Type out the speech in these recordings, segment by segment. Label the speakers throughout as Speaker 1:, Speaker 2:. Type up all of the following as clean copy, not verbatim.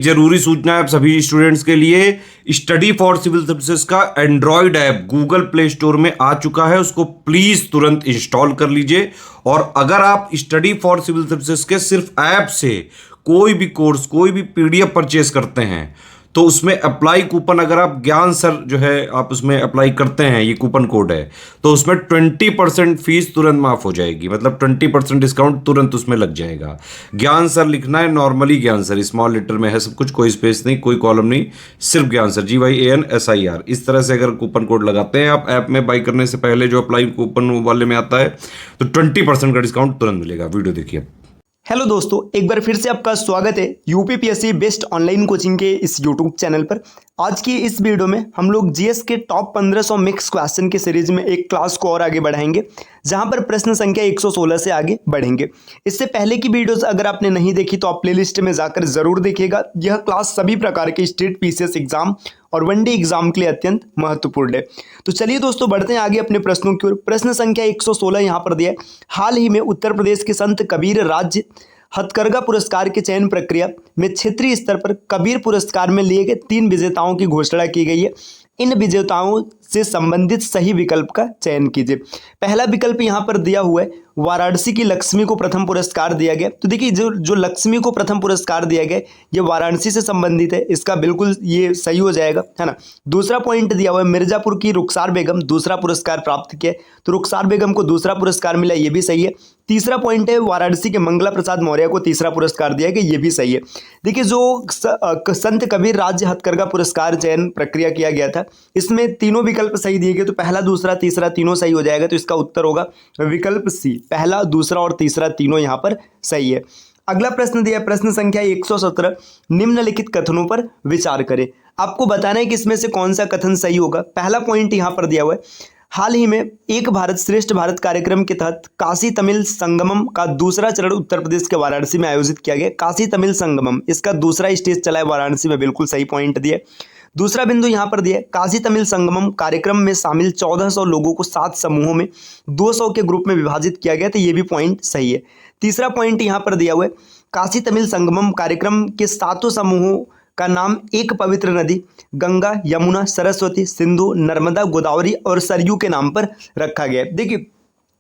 Speaker 1: जरूरी सूचना है आप सभी स्टूडेंट्स के लिए। स्टडी फॉर सिविल सर्विसेज का Android app Google play store में आ चुका है, उसको प्लीज तुरंत इंस्टॉल कर लीजिए। और अगर आप स्टडी फॉर सिविल सर्विसेज के सिर्फ ऐप से कोई भी कोर्स, कोई भी पीडीएफ परचेस करते हैं तो उसमें अप्लाई कूपन, अगर आप ज्ञान सर जो है आप उसमें अप्लाई करते हैं, ये कूपन कोड है, तो उसमें 20% फीस तुरंत माफ हो जाएगी। मतलब 20% डिस्काउंट तुरंत उसमें लग जाएगा। ज्ञान सर लिखना है, नॉर्मली ज्ञान सर, स्मॉल लेटर में है सब कुछ, कोई स्पेस नहीं, कोई कॉलम नहीं, सिर्फ ज्ञान सर, GYANSIR। इस तरह से अगर कूपन कोड लगाते हैं आप ऐप में बाई करने से पहले, जो अप्लाई कूपन वाले में आता है, तो 20% का डिस्काउंट तुरंत मिलेगा। वीडियो देखिए।
Speaker 2: हेलो दोस्तों, एक बार फिर से आपका स्वागत है यूपीपीएससी बेस्ट ऑनलाइन कोचिंग के इस यूट्यूब चैनल पर। आज की इस वीडियो में हम लोग जीएस के टॉप 1500 मिक्स क्वेश्चन की सीरीज में एक क्लास को और आगे बढ़ाएंगे, जहां पर प्रश्न संख्या 116 से आगे बढ़ेंगे। इससे पहले की वीडियोस अगर आपने नहीं देखी तो आप प्लेलिस्ट में जाकर जरूर देखिएगा। यह क्लास सभी प्रकार के स्टेट पीसीएस एग्जाम और वनडे एग्जाम के लिए अत्यंत महत्वपूर्ण है। तो चलिए दोस्तों, बढ़ते हैं आगे अपने प्रश्नों की ओर। प्रश्न संख्या 116 यहाँ पर दिया है। हाल ही में उत्तर प्रदेश के संत कबीर राज्य हथकरघा पुरस्कार के चयन प्रक्रिया में क्षेत्रीय स्तर पर कबीर पुरस्कार में लिए गए 3 विजेताओं की घोषणा की गई है। इन विजेताओं से संबंधित सही विकल्प का चयन कीजिए। पहला विकल्प यहाँ पर दिया हुआ है, वाराणसी की लक्ष्मी को प्रथम पुरस्कार दिया गया। तो देखिए, जो लक्ष्मी को प्रथम पुरस्कार दिया गया ये वाराणसी से संबंधित है, इसका बिल्कुल ये सही हो जाएगा, है ना। दूसरा पॉइंट दिया हुआ है, मिर्जापुर की रुखसार बेगम दूसरा पुरस्कार प्राप्त किया, तो रुखसार बेगम को दूसरा पुरस्कार मिला, ये भी सही है। तीसरा पॉइंट है, वाराणसी के मंगला प्रसाद मौर्य को तीसरा पुरस्कार दिया गया, ये भी सही है। देखिए, जो संत कबीर राज्य हथकरघा पुरस्कार चयन प्रक्रिया किया गया था, इसमें तीनों विकल्प सही दिए गए, तो पहला दूसरा तीसरा तीनों सही हो जाएगा। तो इसका उत्तर होगा विकल्प सी, पहला दूसरा और तीसरा तीनों यहाँ पर सही है। अगला प्रश्न दिया, प्रश्न संख्या 117, निम्नलिखित कथनों पर विचार करें। आपको बताना है कि इसमें से कौन सा कथन सही होगा। पहला पॉइंट यहाँ पर दिया हुआ है, हाल ही में एक भारत श्रेष्ठ भारत कार्यक्रम के तहत काशी तमिल संगमम का दूसरा चरण उत्तर प्रदेश के वाराणसी में आयोजित किया गया। काशी तमिल संगमम, इसका दूसरा स्टेज चला है वाराणसी में, बिल्कुल सही पॉइंट दिया। दूसरा बिंदु यहाँ पर दिया, काशी तमिल संगमम कार्यक्रम में शामिल 1400 लोगों को 7 समूहों में 200 के ग्रुप में विभाजित किया गया, तो ये भी पॉइंट सही है। तीसरा पॉइंट यहाँ पर दिया हुआ है, काशी तमिल संगमम कार्यक्रम के 7 समूहों का नाम एक पवित्र नदी गंगा, यमुना, सरस्वती, सिंधु, नर्मदा, गोदावरी और सरयू के नाम पर रखा गया है। देखिए,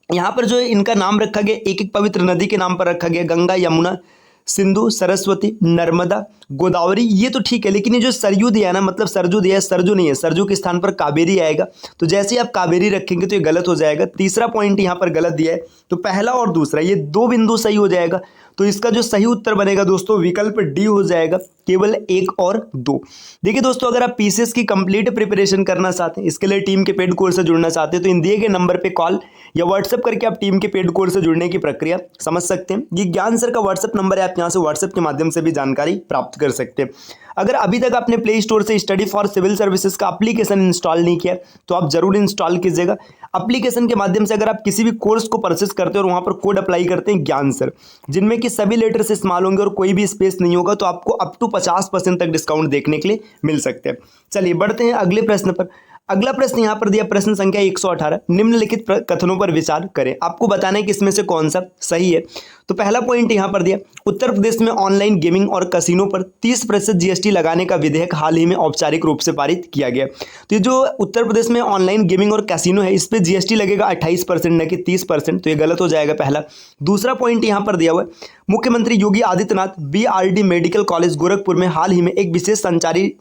Speaker 2: यहाँ पर जो इनका नाम रखा गया, एक एक पवित्र नदी के नाम पर रखा गया, गंगा, यमुना, सिंधु, सरस्वती, नर्मदा, गोदावरी, ये तो ठीक है। लेकिन ये जो सरयू दिया है ना, मतलब सरजू दिया है, सरजू नहीं है, सरजू के स्थान पर कावेरी आएगा, तो जैसे ही आप कावेरी रखेंगे तो ये गलत हो जाएगा। तीसरा पॉइंट यहाँ पर गलत दिया है, तो पहला और दूसरा ये 2 बिंदु सही हो जाएगा। तो इसका जो सही उत्तर बनेगा दोस्तों, विकल्प डी हो जाएगा, केवल 1 और 2। देखिए दोस्तों, अगर आप पीसीएस की कंप्लीट प्रिपरेशन करना चाहते हैं, इसके लिए टीम के पेड कोर्स से जुड़ना चाहते हैं, तो इन दिए गए नंबर पे कॉल या व्हाट्सएप करके आप टीम के पेड कोर्स से जुड़ने की प्रक्रिया समझ सकते हैं। ये ज्ञान सर का व्हाट्सएप नंबर है, आप यहाँ से व्हाट्सएप के माध्यम से भी जानकारी प्राप्त कर सकते हैं। अगर अभी तक आपने प्ले स्टोर से स्टडी फॉर सिविल सर्विसेज का एप्लीकेशन इंस्टॉल नहीं किया तो आप जरूर इंस्टॉल कीजिएगा। एप्लीकेशन के माध्यम से अगर आप किसी भी कोर्स को परचेस करते हैं और वहां पर कोड अप्लाई करते हैं ज्ञान सर, जिनमें कि सभी लेटर्स इस्तेमाल होंगे और कोई भी स्पेस नहीं होगा, तो आपको अप टू 50% तक डिस्काउंट देखने के लिए मिल सकते हैं। चलिए बढ़ते हैं अगले प्रश्न पर। अगला प्रश्न यहाँ पर दिया, प्रश्न संख्या 118, निम्नलिखित कथनों पर विचार करें। आपको बताना है कि इसमें से कौन सा सही है। तो पहला पॉइंट यहाँ पर दिया, उत्तर प्रदेश में ऑनलाइन गेमिंग और कसिनो पर 30% जीएसटी लगाने का विधेयक हाल ही में औपचारिक रूप से पारित किया गया। तो ये जो उत्तर प्रदेश में ऑनलाइन गेमिंग और कैसीनो है, इस पर जीएसटी लगेगा 28% न कि 30%, तो ये गलत हो जाएगा पहला। दूसरा पॉइंट यहाँ पर दिया हुआ है, मुख्यमंत्री Yogi Adityanath BRD medical college Gorakhpur में हाल ही में एक विशेष संचारी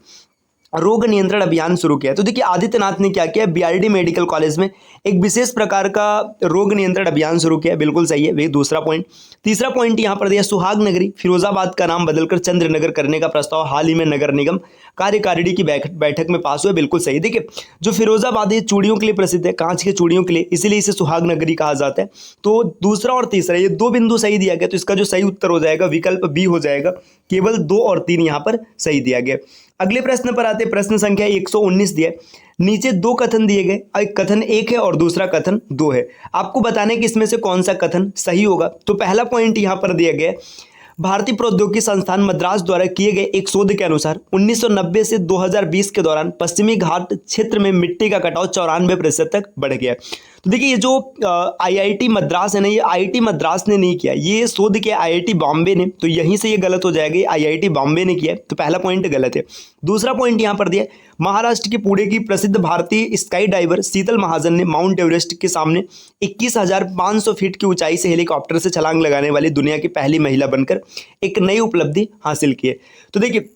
Speaker 2: रोग नियंत्रण अभियान शुरू किया। तो देखिए, आदित्यनाथ ने क्या किया, बीआरडी मेडिकल कॉलेज में एक विशेष प्रकार का रोग नियंत्रण अभियान शुरू किया, बिल्कुल सही है, वही दूसरा पॉइंट। तीसरा पॉइंट यहाँ पर दिया, सुहाग नगरी फिरोजाबाद का नाम बदलकर चंद्रनगर करने का प्रस्ताव हाल ही में नगर निगम कार्यकारिणी की बैठक में पास हुआ, बिल्कुल सही। देखिए, जो फिरोजाबाद है चूड़ियों के लिए प्रसिद्ध है, कांच के चूड़ियों के लिए, इसीलिए इसे सुहाग नगरी कहा जाता है। तो दूसरा और तीसरा ये 2 बिंदु सही दिया गया, तो इसका जो सही उत्तर हो जाएगा विकल्प बी हो जाएगा, केवल 2 और 3 यहाँ पर सही दिया गया। अगले प्रश्न पर आते, प्रश्न संख्या 119 दिया, नीचे 2 कथन दिए गए, एक कथन 1 है और दूसरा कथन 2 है। आपको बताने कि इसमें से कौन सा कथन सही होगा। तो पहला पॉइंट यहाँ पर दिया गया, भारतीय प्रौद्योगिकी संस्थान मद्रास द्वारा किए गए एक शोध के अनुसार 1990 से 2020 के दौरान पश्चिमी घाट क्षेत्र में मिट्टी का कटाव 94% तक बढ़ गया। तो देखिए ये जो आईआईटी मद्रास है ना, ये आईआईटी मद्रास ने नहीं किया, ये शोध किया आईआईटी बॉम्बे ने, तो यहीं से ये गलत हो जाएगा, आईआईटी बॉम्बे ने किया है, तो पहला पॉइंट गलत है। दूसरा पॉइंट यहाँ पर दिया, महाराष्ट्र के पुणे की प्रसिद्ध भारतीय स्काई डाइवर शीतल महाजन ने माउंट एवरेस्ट के सामने 21,500 फीट की ऊंचाई से हेलीकॉप्टर से छलांग लगाने वाली दुनिया की पहली महिला बनकर एक नई उपलब्धि हासिल की है। तो देखिए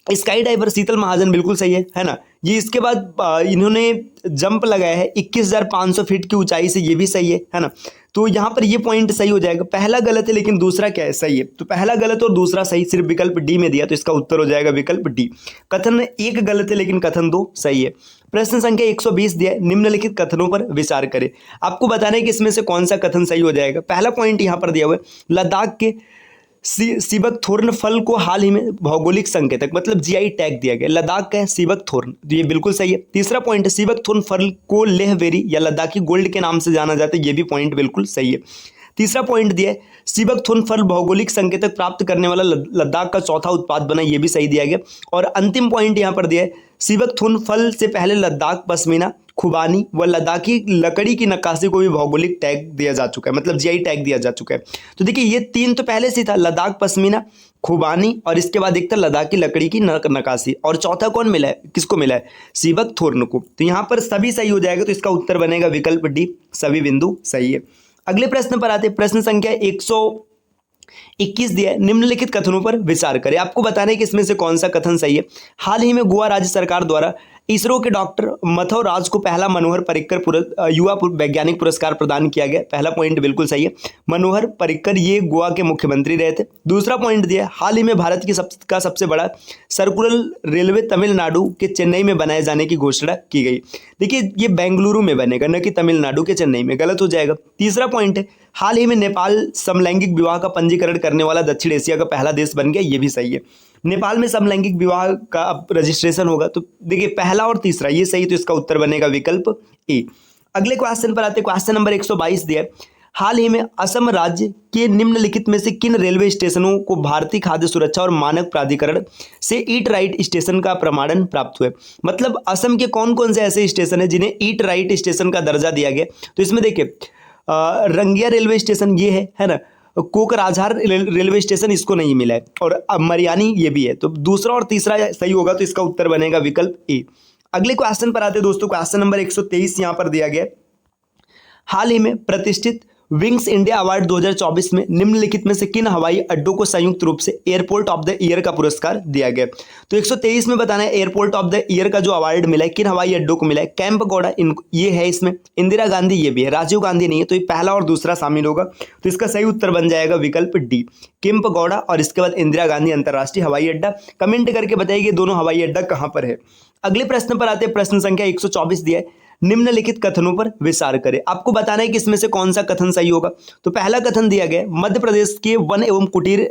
Speaker 2: स्काई डाइवर शीतल महाजन बिल्कुल सही है ना। ये इसके बाद इन्होंने जंप लगाया है 21,500 फीट की ऊंचाई से, ये भी सही है ना। तो यहाँ पर ये पॉइंट सही हो जाएगा। पहला गलत है लेकिन दूसरा क्या है, सही है। तो पहला गलत और दूसरा सही, सिर्फ विकल्प डी में दिया, तो इसका उत्तर हो जाएगा विकल्प डी। कथन 1 गलत है लेकिन कथन 2 सही है। प्रश्न संख्या 120 दिया है, निम्नलिखित कथनों पर विचार करें। आपको बताना है कि इसमें से कौन सा कथन सही हो जाएगा। पहला पॉइंट यहाँ पर दिया हुआ है, लद्दाख के सीबकथोर्न फल को हाल ही में भौगोलिक संकेतक मतलब जीआई टैग दिया गया। लद्दाख का है सीबकथोर्न, तो ये बिल्कुल सही है। तीसरा पॉइंट है, सीबकथोर्न फल को लेह बेरी या लद्दाखी गोल्ड के नाम से जाना जाता है, ये भी पॉइंट बिल्कुल सही है। तीसरा पॉइंट दिया है, सीबकथोर्न फल भौगोलिक संकेतक प्राप्त करने वाला लद्दाख का चौथा उत्पाद बना, ये भी सही दिया गया। और अंतिम पॉइंट यहाँ पर दिया है, सीबकथोर्न फल से पहले लद्दाख पश्मीना, खुबानी व लद्दाखी लकड़ी की नक्काशी को भी भौगोलिक टैग दिया जा चुका है, मतलब जीआई टैग दिया जा चुका है। तो देखिए ये 3 तो पहले से था, लद्दाख पश्मीना, खुबानी और इसके बाद एक था लद्दाखी लकड़ी की नक्काशी, और चौथा कौन मिला है, किसको मिला है, सीबकथोर्न को। तो यहाँ पर सभी सही हो जाएगा, तो इसका उत्तर बनेगा विकल्प डी, सभी बिंदु सही है। अगले प्रश्न पर आते हैं। प्रश्न संख्या 121 दिया है, निम्नलिखित कथनों पर विचार करें। आपको बताना है कि इसमें से कौन सा कथन सही है। हाल ही में गोवा राज्य सरकार द्वारा इसरो के डॉक्टर मथुर राज को पहला मनोहर पर्रिकर युवा वैज्ञानिक पुरस्कार प्रदान किया गया। पहला पॉइंट बिल्कुल सही है, मनोहर पर्रिकर ये गोवा के मुख्यमंत्री रहे थे। दूसरा पॉइंट दिया है, हाल ही में भारत का सबसे बड़ा सर्कुलर रेलवे तमिलनाडु के चेन्नई में बनाए जाने की घोषणा की गई। देखिए ये बेंगलुरु में बनेगा, न कि तमिलनाडु के चेन्नई में, गलत हो जाएगा। तीसरा पॉइंट है, हाल ही में नेपाल समलैंगिक विवाह का पंजीकरण करने वाला दक्षिण एशिया का पहला देश बन गया, ये भी सही है। नेपाल में समलैंगिक विवाह का अब रजिस्ट्रेशन होगा, तो देखिए पहला और तीसरा ये सही, तो इसका उत्तर बनेगा विकल्प ए। अगले क्वेश्चन पर आते हैं। क्वेश्चन नंबर 122 दिया है, हाल ही में असम राज्य के निम्नलिखित में से किन रेलवे स्टेशनों को भारतीय खाद्य सुरक्षा और मानक प्राधिकरण से ईट राइट स्टेशन का प्रमाणन प्राप्त हुआ है। मतलब असम के कौन कौन से ऐसे स्टेशन है जिन्हें ईट राइट स्टेशन का दर्जा दिया गया। तो इसमें देखिए रंगिया रेलवे स्टेशन ये है ना, कोकराझार रेलवे स्टेशन इसको नहीं मिला है, और मरियानी ये भी है। तो दूसरा और तीसरा सही होगा, तो इसका उत्तर बनेगा विकल्प ए। अगले क्वेश्चन पर आते हैं दोस्तों। क्वेश्चन नंबर 123 यहां पर दिया गया, हाल ही में प्रतिष्ठित विंग्स इंडिया अवार्ड 2024 में निम्नलिखित में से किन हवाई अड्डों को संयुक्त रूप से एयरपोर्ट ऑफ द ईयर का पुरस्कार दिया गया। तो 123 में बताना है एयरपोर्ट ऑफ द ईयर का जो अवार्ड मिला है किन हवाई अड्डों को मिला है। कैंपगौड़ा ये है, इसमें इंदिरा गांधी ये भी है, राजीव गांधी नहीं है, तो ये पहला और दूसरा शामिल होगा, तो इसका सही उत्तर बन जाएगा विकल्प डी, कैंपगौड़ा और इसके बाद इंदिरा गांधी अंतर्राष्ट्रीय हवाई अड्डा। कमेंट करके बताइए दोनों हवाई अड्डा कहां पर है। अगले प्रश्न पर आते हैं। प्रश्न संख्या 124 दिया है, निम्नलिखित कथनों पर विचार करें। आपको बताना है कि इसमें से कौन सा कथन सही होगा। तो पहला कथन दिया गया, मध्य प्रदेश के वन एवं कुटीर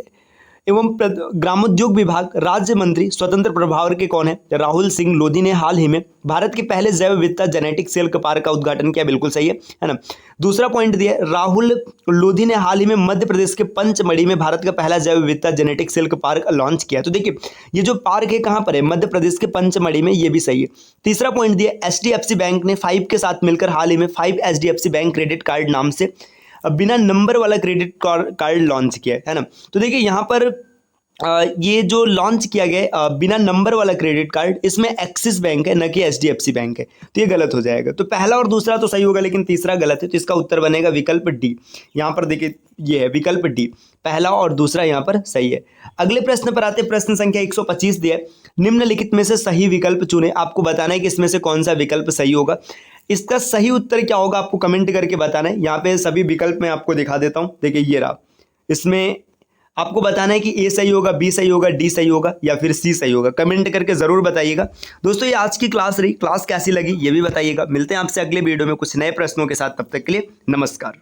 Speaker 2: एवं ग्रामोद्योग विभाग राज्य मंत्री स्वतंत्र प्रभार के कौन है, राहुल सिंह लोधी ने हाल ही में भारत के पहले जैव विविधता जेनेटिक सेल पार्क का उद्घाटन किया, बिल्कुल सही है ना। दूसरा पॉइंट दिया, राहुल लोधी ने हाल ही में मध्य प्रदेश के पंचमढ़ी में भारत का पहला जैव विविधता जेनेटिक सेल पार्क लॉन्च किया। तो देखिए ये जो पार्क है कहाँ पर है, मध्य प्रदेश के पंचमढ़ी में, ये भी सही है। तीसरा पॉइंट दिया, HDFC बैंक ने 5 के साथ मिलकर हाल ही में 5 HDFC बैंक क्रेडिट कार्ड नाम से बिना नंबर वाला क्रेडिट कार्ड लॉन्च किया है ना। तो देखिए यहाँ पर ये जो लॉन्च किया गया बिना नंबर वाला क्रेडिट कार्ड, इसमें एक्सिस बैंक है न कि HDFC बैंक है, तो ये गलत हो जाएगा। तो पहला और दूसरा तो सही होगा लेकिन तीसरा गलत है, तो इसका उत्तर बनेगा विकल्प डी। यहाँ पर देखिए ये है विकल्प डी, पहला और दूसरा यहाँ पर सही है। अगले प्रश्न पर आते, प्रश्न संख्या 125 दिया, निम्नलिखित में से सही विकल्प चुने। आपको बताना है कि इसमें से कौन सा विकल्प सही होगा। इसका सही उत्तर क्या होगा आपको कमेंट करके बताना है। यहाँ पे सभी विकल्प मैं आपको दिखा देता हूँ, देखिए ये रहा। इसमें आपको बताना है कि ए सही होगा, बी सही होगा, डी सही होगा या फिर सी सही होगा। कमेंट करके जरूर बताइएगा। दोस्तों ये आज की क्लास रही, क्लास कैसी लगी ये भी बताइएगा। मिलते हैं आपसे अगले वीडियो में कुछ नए प्रश्नों के साथ, तब तक के लिए नमस्कार।